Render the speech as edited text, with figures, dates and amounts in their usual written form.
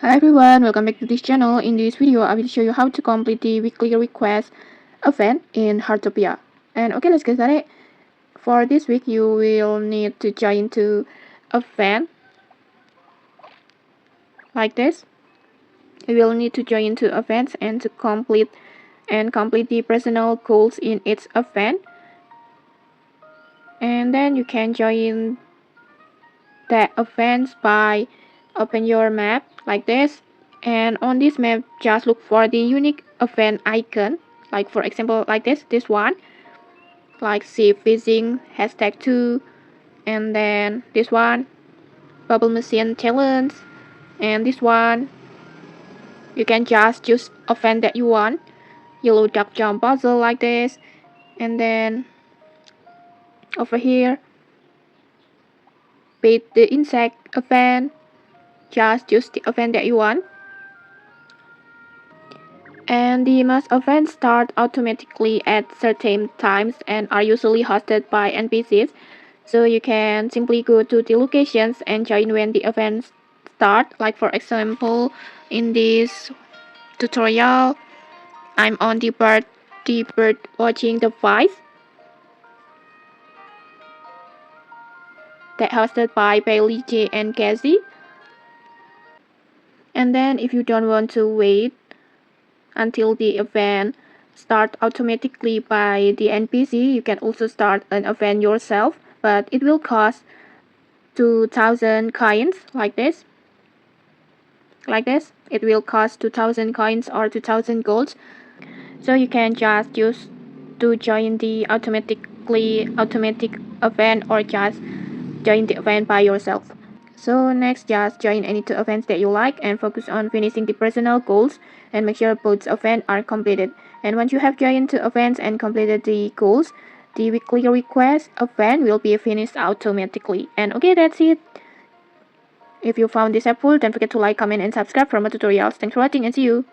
Hi everyone, welcome back to this channel. In this video, I will show you how to complete the weekly request event in Heartopia. And okay, let's get started. For this week, you will need to join to event like this. You will need to join to events and to complete the personal goals in each event. And then you can join that events by open your map like this, and on this map just look for the unique event icon, like for example like this one, like ship fishing hashtag 2, and then this one bubble machine challenge, and this one you can just choose event that you want, yellow duck jump puzzle like this, and then over here beat the insect event, just choose the event that you want. And the most events start automatically at certain times and are usually hosted by NPCs, so you can simply go to the locations and join when the events start. Like for example, in this tutorial, I'm on the bird watching device that hosted by Bailey J and Cassie. And then if you don't want to wait until the event start automatically by the NPC, you can also start an event yourself, but it will cost 2000 coins like this. It will cost 2000 coins or 2000 golds. So you can just use to join the automatic event or just join the event by yourself. So next, just join any two events that you like and focus on finishing the personal goals and make sure both events are completed. And once you have joined two events and completed the goals, the weekly request event will be finished automatically. And okay, that's it. If you found this helpful, don't forget to like, comment, and subscribe for more tutorials. Thanks for watching and see you.